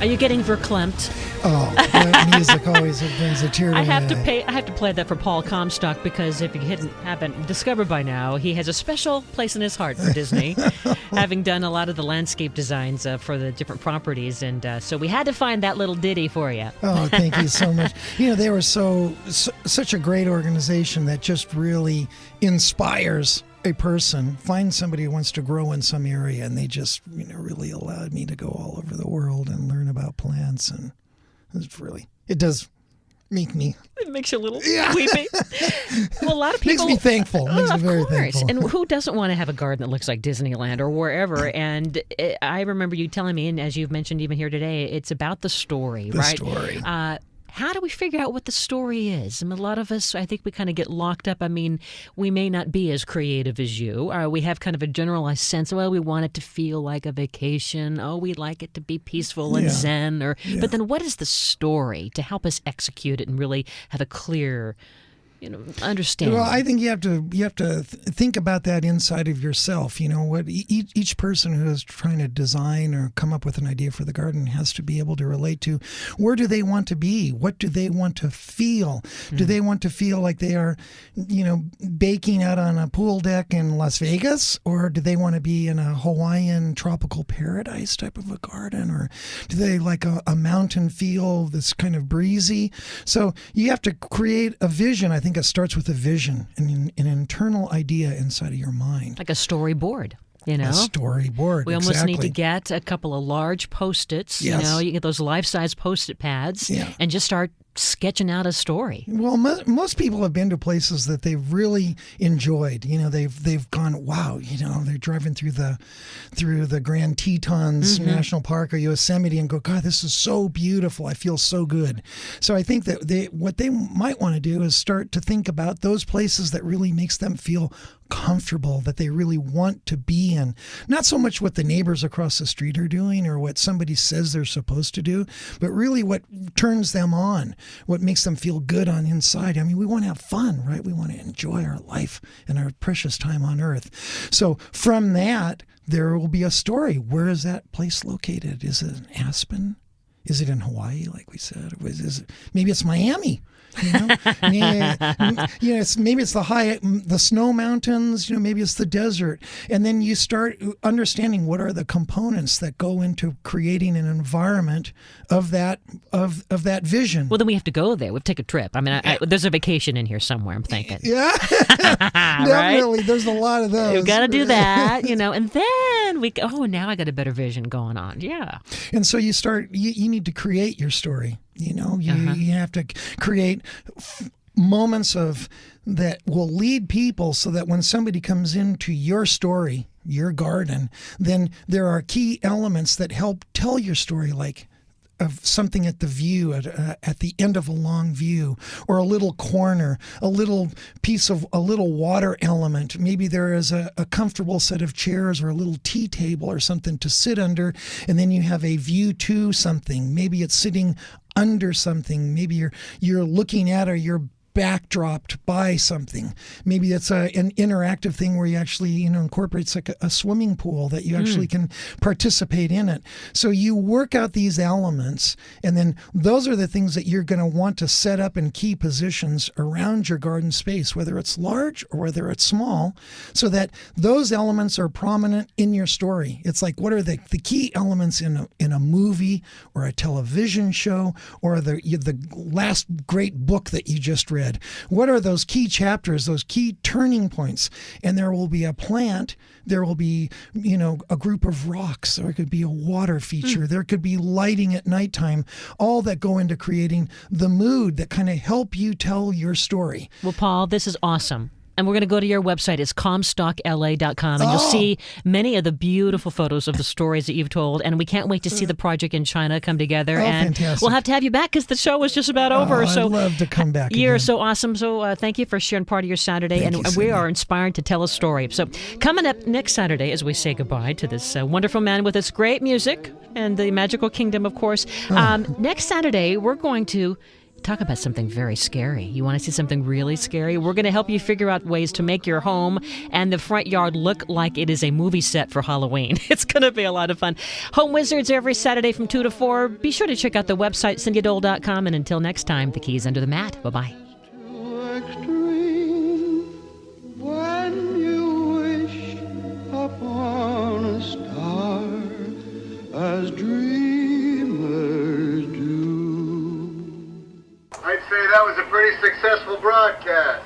Are you getting verklempt? Oh, that music always brings a tear to I my have to eye. I have to play that for Paul Comstock because if you haven't discovered by now, he has a special place in his heart for Disney, having done a lot of the landscape designs for the different properties, and so we had to find that little ditty for you. Oh, thank you so much. They were such a great organization that just really inspires a person. Find somebody who wants to grow in some area, and they just really allowed me to go all over the world and learn about plants, and it does make me. It makes you a little weepy. Well, a lot of people makes me thankful. Makes me very course. thankful. And who doesn't want to have a garden that looks like Disneyland or wherever? And I remember you telling me, and as you've mentioned even here today, it's about the story, right? The story. How do we figure out what the story is? I mean, a lot of us, I think we kind of get locked up. I mean, we may not be as creative as you. We have kind of a generalized sense, well, we want it to feel like a vacation. Oh, we like it to be peaceful and zen. But then what is the story to help us execute it and really have a clear understanding? Well, I think you have to think about that inside of yourself. What each person who is trying to design or come up with an idea for the garden has to be able to relate to. Where do they want to be? What do they want to feel? Do they want to feel like they are, baking out on a pool deck in Las Vegas, or do they want to be in a Hawaiian tropical paradise type of a garden, or do they like a mountain feel that's kind of breezy? So you have to create a vision. I think it starts with a vision and an internal idea inside of your mind. Like a storyboard. A storyboard. We almost need to get a couple of large Post-its. Yes. You get those life-size Post-it pads and just start sketching out a story. Well, most people have been to places that they've really enjoyed. They've gone, wow. They're driving through the Grand Tetons National Park or Yosemite and go, God, this is so beautiful. I feel so good. So I think that what they might want to do is start to think about those places that really makes them feel comfortable, that they really want to be in. Not so much what the neighbors across the street are doing or what somebody says they're supposed to do, but really what turns them on, what makes them feel good on inside. I mean, we want to have fun, right? We want to enjoy our life and our precious time on earth. So from that, there will be a story. Where is that place located? Is it in Aspen? Is it in Hawaii, like we said? Maybe it's Miami. Maybe it's the snow mountains. Maybe it's the desert, and then you start understanding what are the components that go into creating an environment of that vision. Well, then we have to go there. We have to take a trip. I mean, there's a vacation in here somewhere. I'm thinking. Yeah, definitely. Right? There's a lot of those. We've got to do that, and then now I got a better vision going on. Yeah. And so you start. You need to create your story. You have to create moments of that will lead people so that when somebody comes into your story, your garden, then there are key elements that help tell your story, like of something at the view, at the end of a long view, or a little corner, a little piece of a little water element. Maybe there is a comfortable set of chairs or a little tea table or something to sit under, and then you have a view to something. Maybe it's sitting under something. Maybe you're looking at or you're backdropped by something. Maybe it's an interactive thing where you actually incorporates like a swimming pool that you actually can participate in it. So you work out these elements, and then those are the things that you're going to want to set up in key positions around your garden space, whether it's large or whether it's small, so that those elements are prominent in your story. It's like, what are the key elements in a movie or a television show or the last great book that you just read? What are those key chapters, those key turning points? And there will be a plant, there will be, a group of rocks, or it could be a water feature, there could be lighting at nighttime, all that go into creating the mood that kind of help you tell your story. Well, Paul, this is awesome. And we're going to go to your website. It's comstockla.com, and you'll see many of the beautiful photos of the stories that you've told. And we can't wait to see the project in China come together. And fantastic. We'll have to have you back because the show is just about over. So I'd love to come back You're again. So awesome. So thank you for sharing part of your Saturday. Thank and you, we Cindy. are inspired to tell a story. So coming up next Saturday, as we say goodbye to this wonderful man with this great music and the magical kingdom, of course. Next Saturday, we're going to talk about something very scary. You want to see something really scary? We're going to help you figure out ways to make your home and the front yard look like it is a movie set for Halloween. It's going to be a lot of fun. Home Wizards every Saturday from 2 to 4. Be sure to check out the website, CindyDole.com. And until next time, the key's under the mat. Bye-bye. As dreamers do. I'd say that was a pretty successful broadcast.